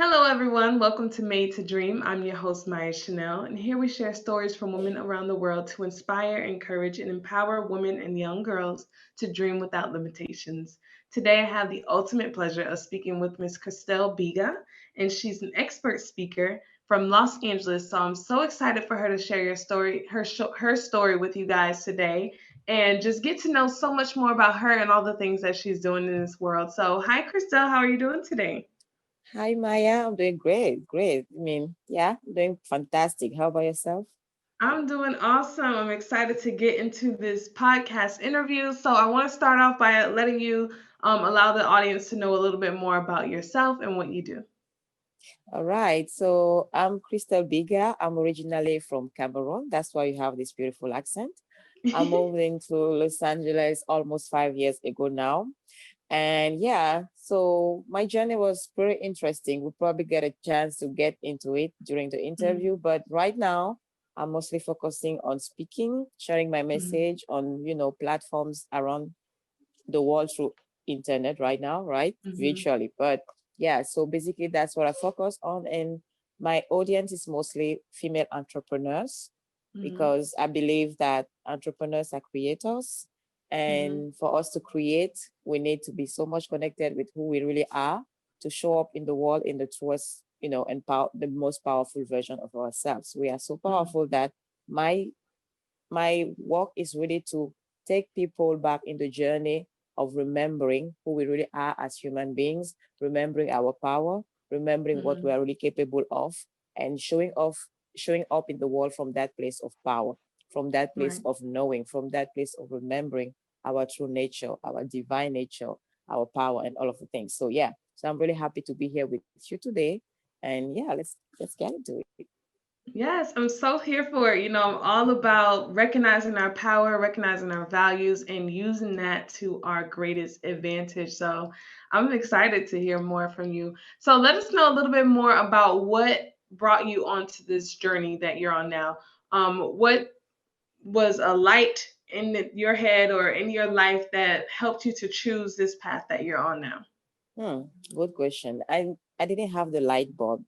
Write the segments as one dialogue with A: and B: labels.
A: Hello, everyone. Welcome to Made to Dream. I'm your host, Maya Chanel, and here we share stories from women around the world to inspire, encourage, and empower women and young girls to dream without limitations. Today, I have the ultimate pleasure of speaking with Miss Christelle Biiga, and she's an expert speaker from Los Angeles. So I'm so excited for her to share her story with you guys today, and just get to know so much more about her and all the things that she's doing in this world. So, hi, Christelle. How are you doing today?
B: Hi, Maya. I'm doing great. Great. Yeah, I'm doing fantastic. How about yourself?
A: I'm doing awesome. I'm excited to get into this podcast interview. So, I want to start off by letting you allow the audience to know a little bit more about yourself and what you do.
B: All right. So I'm Christelle Biiga. I'm originally from Cameroon. That's why you have this beautiful accent. I moved into Los Angeles almost 5 years ago now. And yeah, so my journey was very interesting. We'll probably get a chance to get into it during the interview.
A: Mhm,
B: But right now, I'm mostly focusing on speaking, sharing my
A: mhm,
B: message on, platforms around the world through internet right now, right?
A: mhm,
B: Virtually. But yeah, so basically that's what I focus on. And my audience is mostly female entrepreneurs
A: mhm,
B: because I believe that entrepreneurs are creators.
A: mhm,
B: And for us to create, we need to be so much connected with who we really are to show up in the world in the truest, and the most powerful version of ourselves. We are so
A: mhm,
B: powerful that my my work is really to take people back in the journey of remembering who we really are as human beings, remembering our power, remembering what we
A: mhm.
B: are really capable of, and showing up in the world from that place of power, from that place
A: Right.
B: of knowing, from that place of remembering our true nature, our divine nature, our power, and all of the things. So yeah, so I'm really happy to be here with you today, and yeah, let's get into it.
A: Yes, I'm so here for it. I'm all about recognizing our power, recognizing our values, and using that to our greatest advantage. So I'm excited to hear more from you. So let us know a little bit more about what brought you onto this journey that you're on now. What was a light in your head or in your life that helped you to choose this path that you're on now?
B: Hmm, good question. I didn't have the light bulb.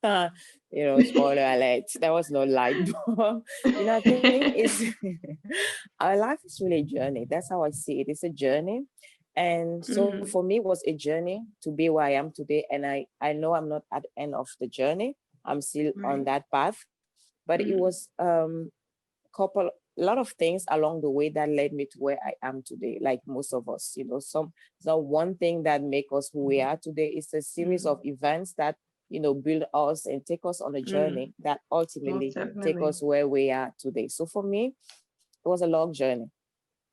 B: Spoiler alert, there was no light bulb. I think it's our life is really a journey. That's how I see it. It's a journey. And so for
A: Mhm,
B: me, it was a journey to be where I am today. And I know I'm not at the end of the journey. I'm still on
A: right.
B: that path. But it was
A: Mhm,
B: couple a lot of things along the way that led me to where I am today, like most of us. It's not one thing that make us who we are today. It's a series of
A: mhm,
B: events that, build us and take us on a
A: mhm.
B: journey that
A: Most
B: ultimately take
A: definitely.
B: us where we are today. So for me, it was a long journey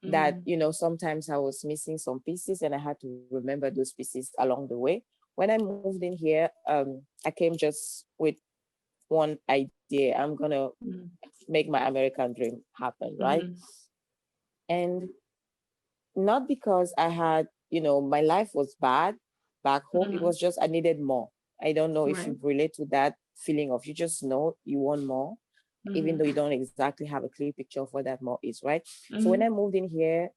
B: that,
A: Mhm,
B: sometimes I was missing some pieces and I had to remember those pieces along the way. When I moved in here, I came just with one idea. I'm gonna
A: mhm,
B: make my American dream happen, right?
A: mhm.
B: And not because I had, my life was bad back home. It
A: Mhm.
B: was just I needed more. I don't know if
A: Right.
B: you relate to that feeling of you just know you want more, even though
A: Mhm.
B: you don't exactly have a clear picture of what that more is, right? So when I
A: Mhm.
B: moved in here,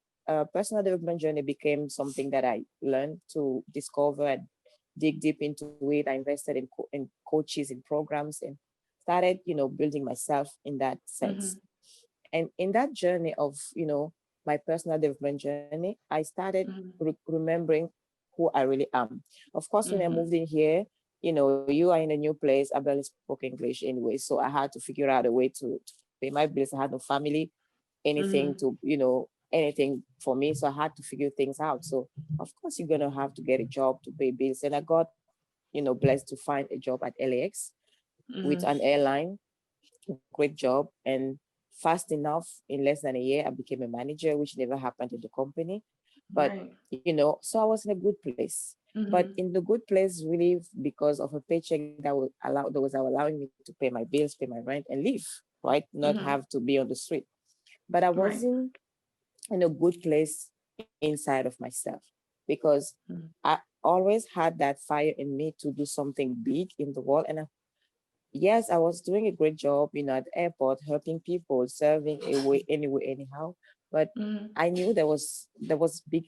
B: personal development journey became something that I learned to discover and dig deep into it. I invested in coaches, in programs, and started, building myself in that sense.
A: Mhm.
B: And in that journey of, my personal development journey, I started
A: Mhm.
B: remembering who I really am. Of course, when I
A: Mhm.
B: moved in here, you are in a new place. I barely spoke English anyway. So I had to figure out a way to pay my bills. I had no family, anything
A: Mhm.
B: to, anything for me. So I had to figure things out. So of course you're gonna have to get a job to pay bills. And I got, blessed to find a job at LAX with
A: Mhm.
B: an airline, great job. And fast enough, in less than a year, I became a manager, which never happened in the company. But,
A: Right.
B: so I was in a good place. But
A: Mhm.
B: in the good place, really, because of a paycheck that was allowing me to pay my bills, pay my rent, and live, right? Not have
A: Mhm.
B: to be on the street. But I
A: Right.
B: wasn't in a good place inside of myself because
A: Mhm.
B: I always had that fire in me to do something big in the world. And yes, I was doing a great job, at the airport, helping people, serving away anyway, anyhow. But
A: Mhm.
B: I knew there was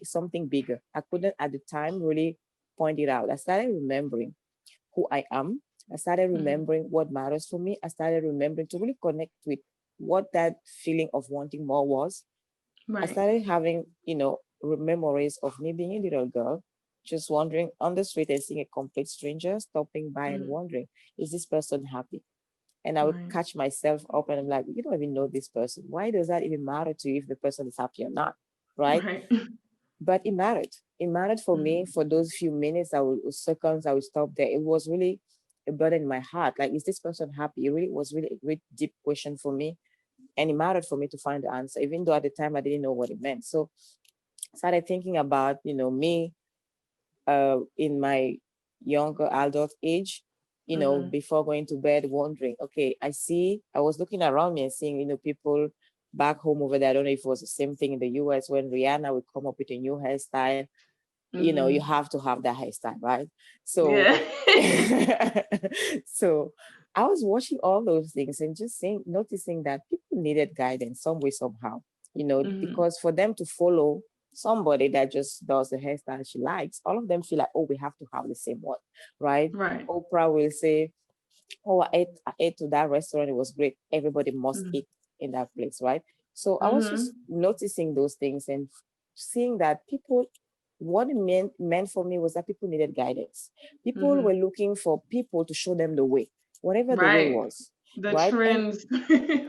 B: something bigger. I couldn't at the time really point it out. I started remembering who I am. I started
A: Mhm.
B: remembering what matters for me. I started remembering to really connect with what that feeling of wanting more was. I
A: Right.
B: started having, memories of me being a little girl, just wandering on the street and seeing a complete stranger stopping by and
A: Mhm.
B: wondering, is this person happy? And I would
A: Right.
B: catch myself up and I'm like, you don't even know this person. Why does that even matter to you if the person is happy or not? Right?
A: Right.
B: But it mattered. It mattered for me
A: Mhm.
B: for those few minutes, seconds, I would stop there. It was really a burden in my heart. Like, is this person happy? It really was really a great deep question for me. And it mattered for me to find the answer, even though at the time I didn't know what it meant. So I started thinking about, me in my younger adult age,
A: Mhm.
B: before going to bed, wondering, okay, I was looking around me and seeing, people back home over there. I don't know if it was the same thing in the US when Rihanna would come up with a new hairstyle. You
A: Mhm.
B: have to have that hairstyle, right? So,
A: Yeah.
B: so I was watching all those things and just noticing that people needed guidance some way, somehow,
A: Mhm.
B: because for them to follow somebody that just does the hairstyle she likes, all of them feel like, oh, we have to have the same one, right?
A: Right.
B: Oprah will say, oh, I ate to that restaurant, it was great. Everybody must
A: Mhm.
B: eat in that place, right? So I was just
A: Mhm.
B: noticing those things and seeing that people, what it meant for me was that people needed guidance. People were
A: Mhm.
B: looking for people to show them the way, whatever the way
A: Right.
B: was,
A: The
B: right? And
A: trends.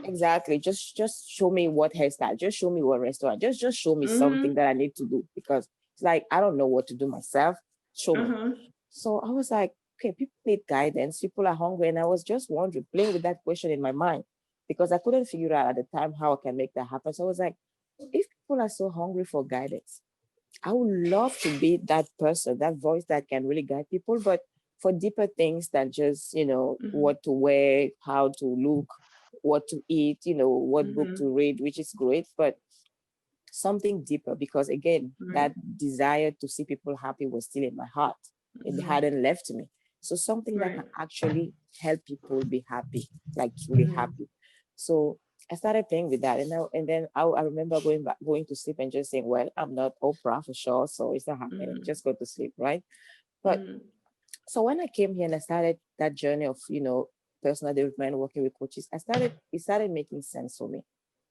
B: exactly, just show me what hairstyle, just show me what restaurant, just show me something
A: Mhm.
B: that I need to do because it's like I don't know what to do myself. Show me.
A: Uh-huh.
B: So I was like, okay, people need guidance. People are hungry. And I was just wondering, playing with that question in my mind because I couldn't figure out at the time how I can make that happen. So I was like, if people are so hungry for guidance, I would love to be that person, that voice that can really guide people, but for deeper things than just,
A: Mhm.
B: what to wear, how to look, what to eat, what book to
A: Mhm.
B: read, which is great. But something deeper because again
A: Right.
B: that desire to see people happy was still in my heart. It
A: Mhm.
B: hadn't left me. So something that can
A: Right.
B: actually help people be happy, like truly
A: Mhm.
B: happy. So I started playing with that, and then I remember going to sleep and just saying, well, I'm not Oprah for sure, so it's not happening,
A: Mhm.
B: just go to sleep, right? But
A: Mhm.
B: so when I came here and I started that journey of, personal development, working with coaches, it started making sense for me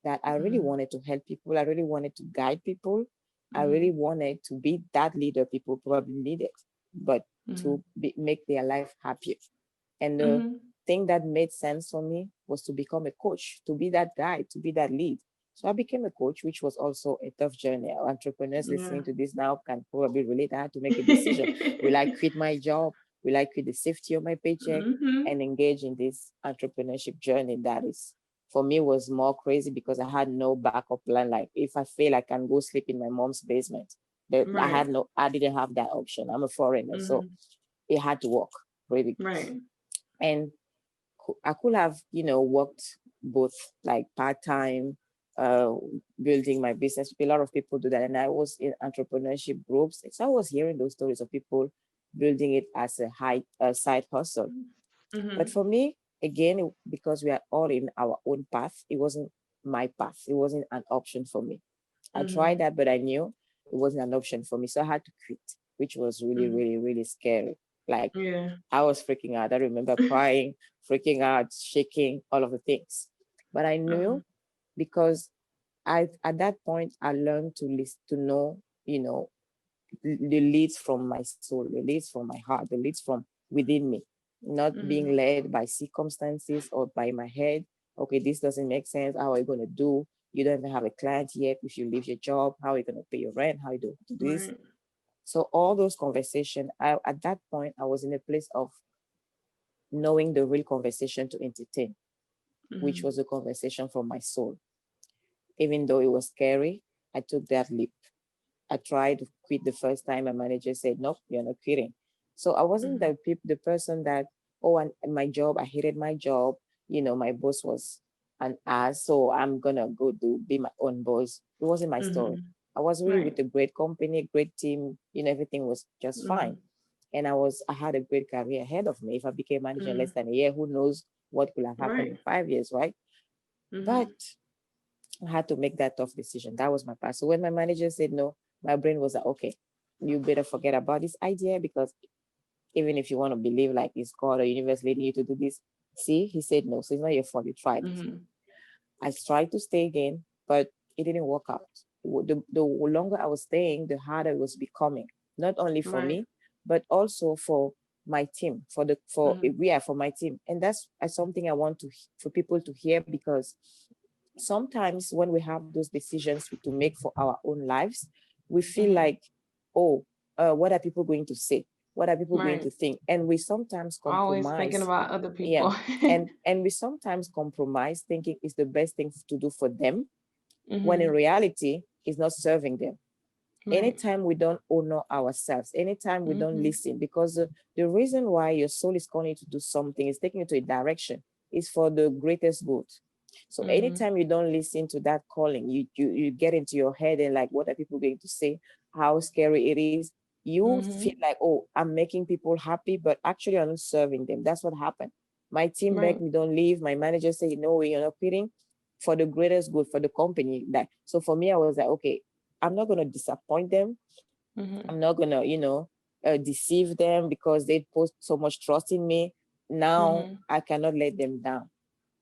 B: that I really
A: Mhm.
B: wanted to help people. I really wanted to guide people. I really
A: Mhm.
B: wanted to be that leader people probably needed, but to
A: Mhm.
B: make their life happier. And the
A: Mhm.
B: thing that made sense for me was to become a coach, to be that guy, to be that lead. So I became a coach, which was also a tough journey. Our entrepreneurs
A: Yeah.
B: listening to this now can probably relate. I had to make a decision. Will I quit my job? Will I quit the safety of my paycheck
A: Mhm.
B: and engage in this entrepreneurship journey that is, for me, was more crazy because I had no backup plan. Like if I fail, I can go sleep in my mom's basement.
A: Right.
B: I didn't have that option. I'm a foreigner, so
A: Mhm.
B: it had to work really.
A: Right.
B: And I could have, worked both like part time, uh, building my business. A lot of people do that, and I was in entrepreneurship groups, so I was hearing those stories of people building it as a side hustle. But
A: Mhm.
B: for me, again, because we are all in our own path, it wasn't my path. It wasn't an option for me. I tried
A: Mhm.
B: that, but I knew it wasn't an option for me, so I had to quit, which was really,
A: Mhm.
B: really, really scary. Like
A: Yeah.
B: I was freaking out. I remember crying, freaking out, shaking, all of the things. But I
A: Uh-huh.
B: knew because I at that point I learned to listen, to know, the leads from my soul, the leads from my heart, the leads from within me, not being
A: Mhm.
B: led by circumstances or by my head. Okay, this doesn't make sense. How are you going to do? You don't even have a client yet. If you leave your job, how are you going to pay your rent? How are you do this?
A: Right.
B: So all those conversations, at that point, I was in a place of knowing the real conversation to entertain, which
A: Mhm.
B: was a conversation from my soul. Even though it was scary, I took that leap. I tried to quit the first time. My manager said, "Nope, you're not quitting." So I wasn't
A: Mhm.
B: the person that, oh, and my job, I hated my job. My boss was an ass, so I'm gonna go be my own boss. It wasn't my story.
A: Mhm.
B: I was really
A: Right.
B: with a great company, great team. Everything was just fine.
A: Mhm.
B: And I had a great career ahead of me. If I became manager in less
A: Mhm.
B: than a year, who knows what could have happened
A: Right.
B: in 5 years, right? But
A: Mhm.
B: I had to make that tough decision. That was my path. So when my manager said no, my brain was like, okay, you better forget about this idea because even if you want to believe like it's God or universe leading you to do this. See, he said no. So it's not your fault. You tried it.
A: Mhm.
B: I tried to stay again, but it didn't work out. The longer I was staying, the harder it was becoming, not only for
A: Right.
B: me, but also for my team,
A: Mhm.
B: for my team. And that's something I want for people to hear, because sometimes when we have those decisions to make for our own lives, we feel
A: Mhm.
B: like, oh, what are people going to say? What are people going
A: Right.
B: to think? And we sometimes
A: Always thinking
B: compromise.
A: about other
B: Yeah.
A: people.
B: And we sometimes compromise thinking it's the best thing to do for them, when in
A: Mhm.
B: reality it's not serving them.
A: Right.
B: Anytime we don't honor ourselves, anytime we don't
A: Mhm.
B: listen, because the reason why your soul is calling you to do something, is taking you to a direction, is for the greatest good. So
A: Mhm.
B: anytime you don't listen to that calling, you get into your head and like, what are people going to say? How scary it is. You feel
A: Mhm.
B: like, oh, I'm making people happy, but actually I'm not serving them. That's what happened. My team begged
A: Right.
B: me, don't leave. My manager said, no way, you're not quitting, for the greatest good for the company. That so for me, I was like, okay, I'm not gonna disappoint them.
A: Mhm.
B: I'm not gonna, deceive them because they put so much trust in me. Now
A: Mhm.
B: I cannot let them down.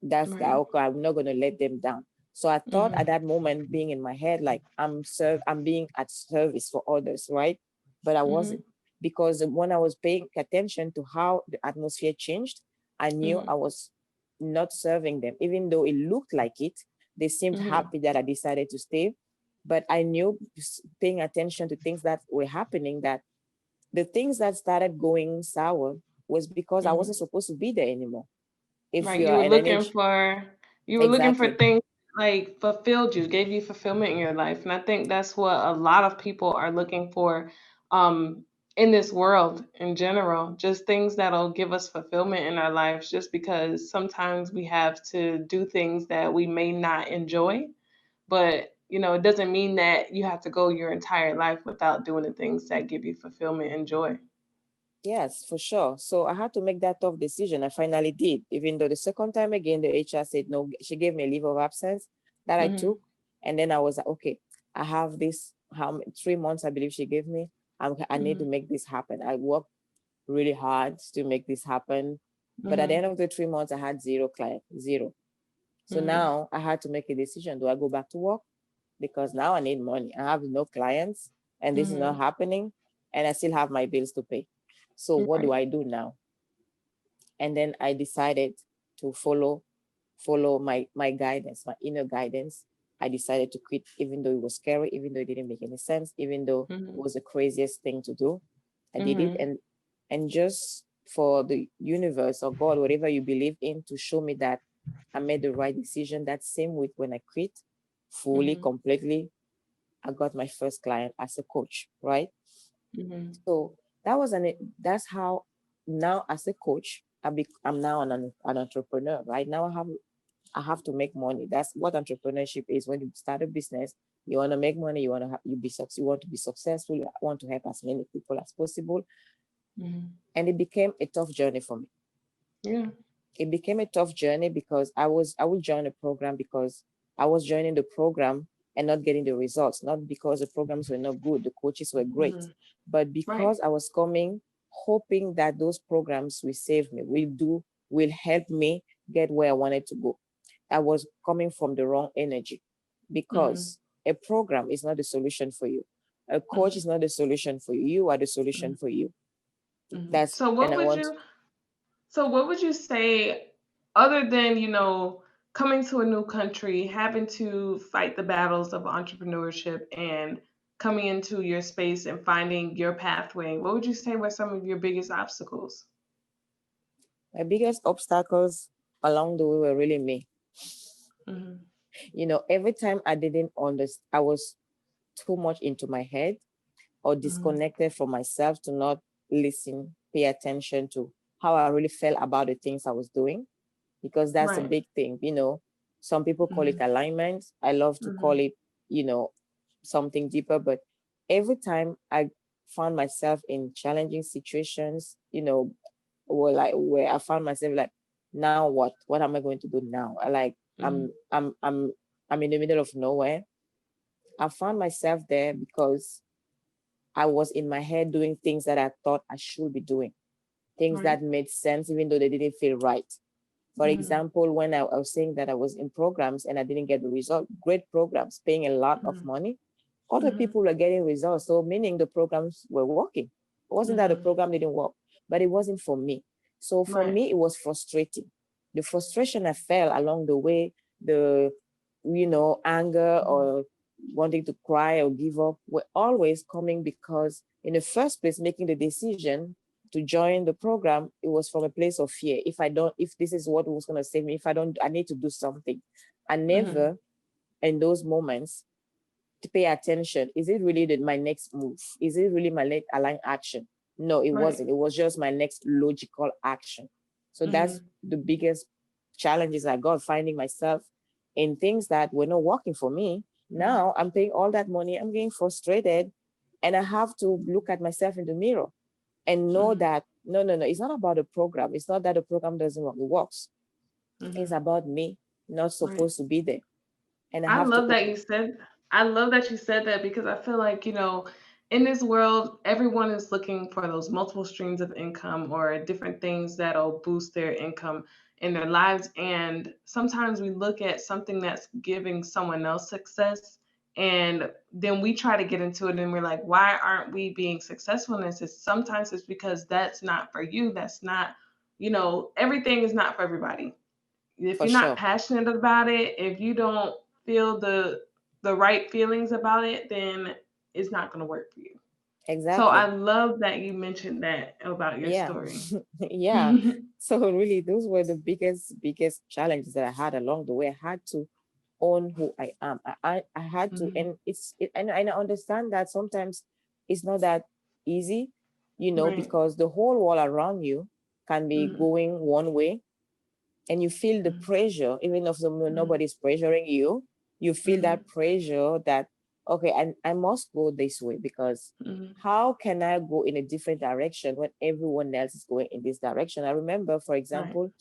B: That's that.
A: Right.
B: Okay, I'm not gonna let them down. So I thought at
A: Mhm.
B: that moment, being in my head, like I'm being at service for others, right? But I wasn't,
A: Mhm.
B: because when I was paying attention to how the atmosphere changed, I knew I
A: Mhm.
B: was not serving them, even though it looked like it. They seemed
A: Mhm.
B: happy that I decided to stay, but I knew, paying attention to things that were happening, that the things that started going sour was because I wasn't
A: Mhm.
B: supposed to be there anymore. If
A: Right.
B: you're an energy,
A: You were looking for
B: exactly.
A: things like fulfilled you, gave you fulfillment in your life. And I think that's what a lot of people are looking for um in this world in general. Just things that'll give us fulfillment in our lives, just because sometimes we have to do things that we may not enjoy. But it doesn't mean that you have to go your entire life without doing the things that give you fulfillment and joy.
B: Yes, for sure. So I had to make that tough decision. I finally did, even though the second time again, the HR said no. She gave me a leave of absence that I took.
A: Mhm.
B: And then I was like, okay, I have this, 3 months, I believe she gave me. I need to
A: Mhm.
B: make this happen. I worked really hard to make this happen. But at the end
A: Mhm.
B: of the 3 months, I had zero client, zero. So
A: Mhm.
B: now I had to make a decision. Do I go back to work? Because now I need money. I have no clients and this is not
A: Mhm.
B: happening, and I still have my bills to pay. So what do
A: Right.
B: I do now? And then I decided to follow my guidance, my inner guidance. I decided to quit, even though it was scary, even though it didn't make any sense, even though it
A: Mhm.
B: was the craziest thing to do. I did it,
A: Mhm.
B: and just for the universe or God, whatever you believe in, to show me that I made the right decision. That same week when I quit, fully,
A: Mhm.
B: completely, I got my first client as a coach, right?
A: Mhm.
B: So that's how, now as a coach, I'm now an entrepreneur. Right now I have to make money. That's what entrepreneurship is. When you start a business, you want to make money, you want to you want to be successful, you want to help as many people as possible.
A: Mhm.
B: And it became a tough journey for me.
A: Yeah.
B: It became a tough journey because I would join a program because I was joining the program and not getting the results, not because the programs were not good, the coaches were great,
A: Mhm.
B: but
A: Right.
B: because I was coming hoping that those programs will save me, will help me get where I wanted to go. I was coming from the wrong energy,
A: Mhm.
B: because a program is not the solution for you. A coach is
A: Mhm.
B: not the solution for you. You are the solution
A: Mhm.
B: for you.
A: Mhm.
B: That's and I want.
A: So what would you say, other than, coming to a new country, having to fight the battles of entrepreneurship and coming into your space and finding your pathway, what would you say were some of your biggest obstacles?
B: My biggest obstacles along the way were really me.
A: Mhm.
B: Every time I didn't understand, I was too much into my head or
A: Mhm.
B: disconnected from myself to not listen, pay attention to how I really felt about the things I was doing, because that's a
A: Right.
B: big thing. Some people call it
A: Mhm.
B: alignment. I love to call
A: Mhm.
B: it, you know, something deeper. But every time I found myself in challenging situations, where I found myself like, now what? What am I going to do now? I like
A: Mhm.
B: I'm in the middle of nowhere. I found myself there because I was in my head doing things that I thought I should be doing. things
A: Right.
B: that made sense, even though they didn't feel right. For
A: Mhm.
B: example, when I was saying that I was in programs and I didn't get the result, great programs, paying a lot of
A: Mhm.
B: money, other
A: Mhm.
B: people were getting results. So meaning the programs were working. It wasn't that the
A: Mhm.
B: program didn't work, but it wasn't for me. So for
A: Right.
B: me, it was frustrating. The frustration I felt along the way, the anger
A: Mhm.
B: or wanting to cry or give up were always coming because in the first place, making the decision to join the program, it was from a place of fear. If this is what was going to save me, if I don't, I need to do something. I
A: Mhm.
B: never, in those moments, to pay attention. Is it really my next move? Is it really my next aligned action? No, it
A: Right.
B: wasn't. It was just my next logical action. So that's
A: Mhm.
B: the biggest challenges I got, finding myself in things that were not working for me.
A: Mhm.
B: Now I'm paying all that money, I'm getting frustrated, and I have to look at myself in the mirror and know
A: Mhm.
B: that no, no, no, it's not about the program. It's not that the program doesn't work. It works. It's
A: Mhm.
B: about me not
A: Right.
B: supposed to be there. And I
A: I
B: have to
A: love that
B: open.
A: you said I love that you said that because I feel like, in this world, everyone is looking for those multiple streams of income or different things that'll boost their income in their lives. And sometimes we look at something that's giving someone else success and then we try to get into it and we're like, why aren't we being successful in this? Sometimes it's because that's not for you. That's not, everything is not for everybody. If
B: For
A: you're not
B: sure.
A: passionate about it, if you don't feel the right feelings about it, then it's not going to work for you. So I
B: Exactly.
A: love that you mentioned that about your
B: Yeah.
A: story.
B: Yeah. So really, those were the biggest challenges that I had along the way. I had to own who I am. I had to,
A: Mhm.
B: and and I understand that sometimes it's not that easy,
A: Right.
B: because the whole world around you can be
A: Mhm.
B: going one way, and you feel the
A: Mhm.
B: pressure, even if
A: Mhm.
B: nobody's pressuring you, you feel
A: Mhm.
B: that pressure that, okay, I must go this way because
A: Mhm.
B: how can I go in a different direction when everyone else is going in this direction? I remember, for
A: Right.
B: example,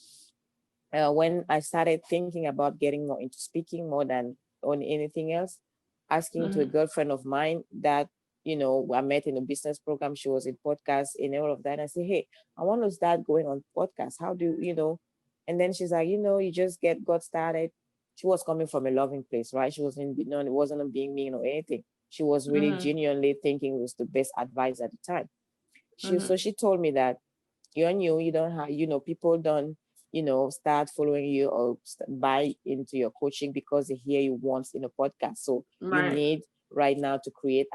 B: when I started thinking about getting more into speaking more than on anything else, asking to a
A: Mhm.
B: girlfriend of mine that, I met in a business program. She was in podcast and all of that. I say, hey, I want to start going on podcast. How do And then she's like, you just got started. She was coming from a loving place, right? She wasn't, it wasn't being mean or anything. She was really
A: Mhm.
B: genuinely thinking it was the best advice at the time. So
A: Mhm.
B: she told me that you're new, you don't have, people don't, start following you or buy into your coaching because they hear you once in a podcast. So you
A: Right.
B: need right now to create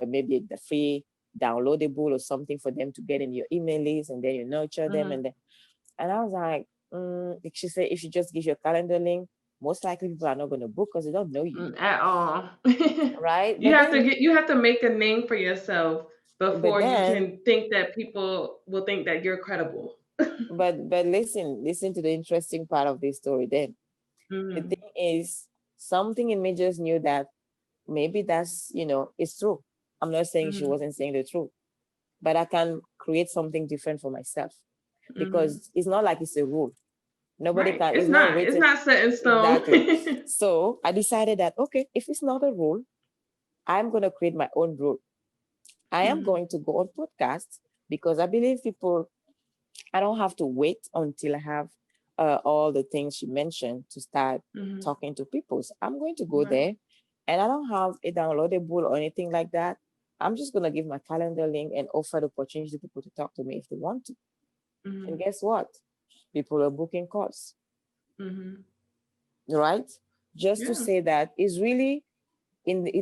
B: maybe the free downloadable or something for them to get in your email list, and then you nurture them.
A: Mhm.
B: And I was like, she said, if you just give your calendar link, most likely people are not going to book because they don't know you,
A: At all.
B: right?
A: You have to make a name for yourself
B: But
A: before you
B: then,
A: can think that people will think that you're credible.
B: but listen to the interesting part of this story. Then the
A: Mhm.
B: thing is, something in me just knew that maybe that's, it's true. I'm not saying she
A: Mhm.
B: wasn't saying the truth, but I can create something different for myself
A: Mhm.
B: because it's not like it's a rule. Nobody
A: Right.
B: can,
A: It's
B: it's not
A: not. It's
B: written.
A: not set in stone.
B: Exactly. So I decided that, okay, if it's not a rule, I'm going to create my own rule. I am
A: Mhm.
B: going to go on podcasts because I believe people, I don't have to wait until I have all the things she mentioned to start
A: Mhm.
B: talking to people. So I'm going to go
A: Right.
B: there, and I don't have a downloadable or anything like that. I'm just going to give my calendar link and offer the opportunity to people to talk to me if they want to. And
A: Mhm.
B: guess what? People are booking calls,
A: Mhm.
B: right? Just to
A: Yeah.
B: say that is really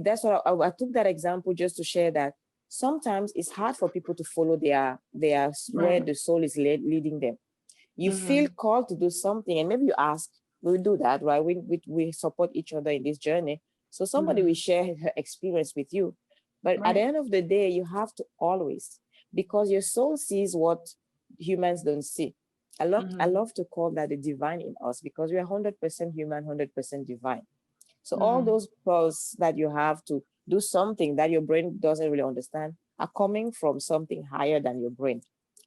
B: that's what I took that example just to share that sometimes it's hard for people to follow their where
A: Right.
B: the soul is leading them. You feel
A: Mhm.
B: called to do something, and maybe you ask, we do that, right? We support each other in this journey. So somebody will
A: Mhm.
B: share her experience with you. But at the
A: Right.
B: end of the day, you have to always, because your soul sees what humans don't see. I
A: Mhm.
B: love to call that the divine in us because we are 100% human, 100% divine. So all
A: Mhm.
B: those pulse that you have to do something that your brain doesn't really understand are coming from something higher than your brain.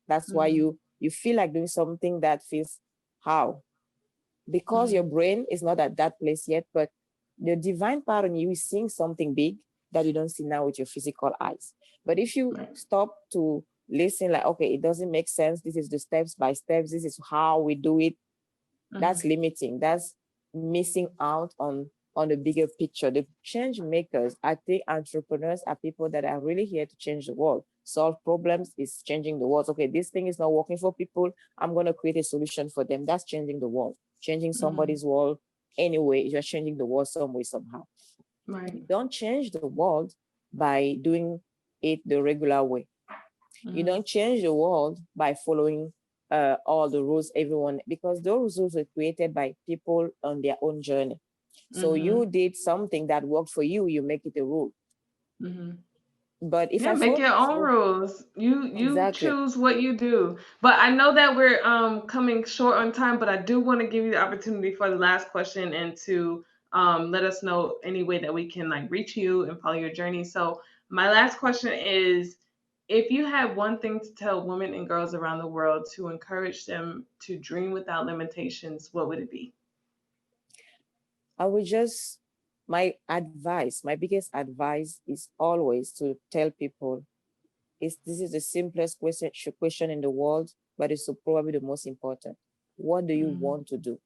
B: That's why
A: Mhm.
B: you feel like doing something that feels how, because your
A: Mhm.
B: brain is not at that place yet, but the divine part in you is seeing something big that you don't see now with your physical eyes. But if you
A: Right.
B: stop to listen like, okay, it doesn't make sense. This is the steps by steps. This is how we do it. That's
A: Mhm.
B: limiting. That's missing out on the bigger picture. The change makers, I think entrepreneurs are people that are really here to change the world. Solve problems is changing the world. Okay, this thing is not working for people. I'm gonna create a solution for them. That's changing the world. Changing
A: Mhm.
B: somebody's world anyway, you're changing the world some way, somehow.
A: Right.
B: You don't change the world by doing it the regular way. You
A: Mhm.
B: don't change the world by following all the rules, everyone, because those rules were created by people on their own journey. So you
A: Mhm.
B: did something that worked for you, you make it a rule.
A: Mhm.
B: But if
A: Yeah,
B: I
A: make
B: follow
A: your
B: this
A: own
B: rule,
A: rules. You
B: exactly.
A: choose what you do. But I know that we're coming short on time, but I do want to give you the opportunity for the last question and to let us know any way that we can like reach you and follow your journey. So my last question is, if you had one thing to tell women and girls around the world to encourage them to dream without limitations, what would it be?
B: I would just, my biggest advice is always to tell people is this is the simplest question in the world, but it's probably the most important. What do you
A: Hmm.
B: want to do?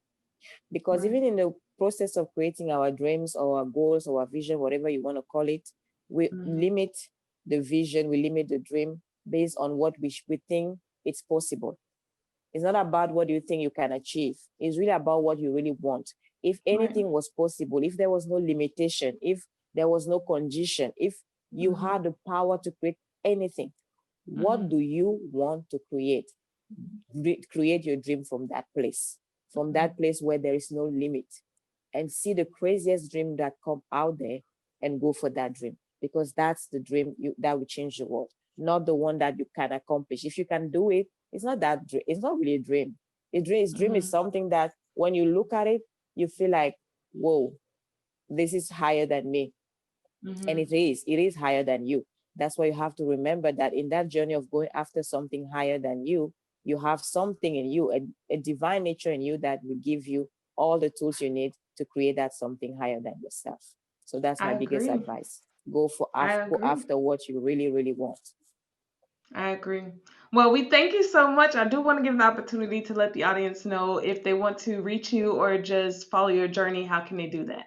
B: Because
A: Right.
B: even in the process of creating our dreams or our goals or our vision, whatever you want to call it, we
A: Hmm.
B: limit the vision, we limit the dream based on what we think it's possible. It's not about what you think you can achieve. It's really about what you really want. If
A: Right.
B: anything was possible, if there was no limitation, if there was no condition, if you
A: Hmm.
B: had the power to create anything, what
A: Hmm.
B: do you want to create? Create your dream from that place where there is no limit, and see the craziest dream that come out there and go for that dream, because that's the dream that will change the world, not the one that you can accomplish. If you can do it, it's not that it's not really a dream. A dream is
A: Hmm.
B: something that when you look at it, you feel like, whoa, this is higher than me. And
A: Hmm.
B: it is higher than you. That's why you have to remember that in that journey of going after something higher than you have something in you, a divine nature in you that will give you all the tools you need to create that something higher than yourself. So that's
A: I
B: my biggest
A: agree.
B: advice.
A: I
B: Go
A: agree.
B: after what you really really want.
A: I agree. Well, we thank you so much. I do want to give the opportunity to let the audience know if they want to reach you or just follow your journey, how can they do that?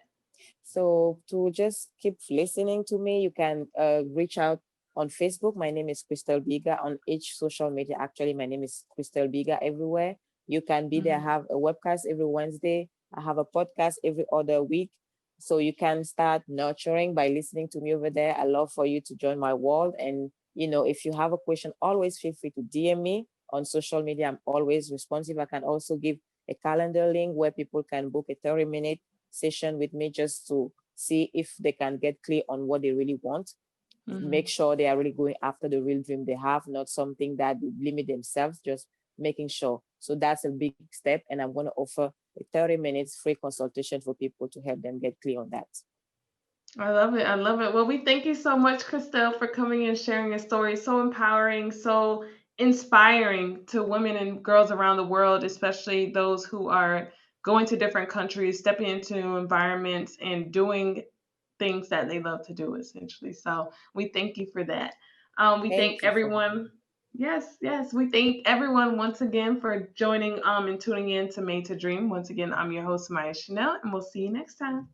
B: So to just keep listening to me, you can reach out on Facebook. My name is Christelle Biiga. On each social media, actually, my name is Christelle Biiga everywhere. You can be there. I
A: Hmm.
B: have a webcast every Wednesday. I have a podcast every other week. So you can start nurturing by listening to me over there. I love for you to join my world. And, if you have a question, always feel free to DM me on social media. I'm always responsive. I can also give a calendar link where people can book a 30-minute session with me just to see if they can get clear on what they really want. Make
A: Hmm.
B: sure they are really going after the real dream they have, not something that would limit themselves, just making sure. So that's a big step. And I'm going to offer a 30 minutes free consultation for people to help them get clear on that.
A: I love it. I love it. Well, we thank you so much, Christelle, for coming and sharing your story. So empowering, so inspiring to women and girls around the world, especially those who are going to different countries, stepping into environments and doing things that they love to do, essentially. So we thank you for that. We thank
B: Thank you for having
A: everyone.
B: me.
A: Yes, yes. We thank everyone once again for joining and tuning in to Made to Dream. Once again, I'm your host, Maya Chanel, and we'll see you next time.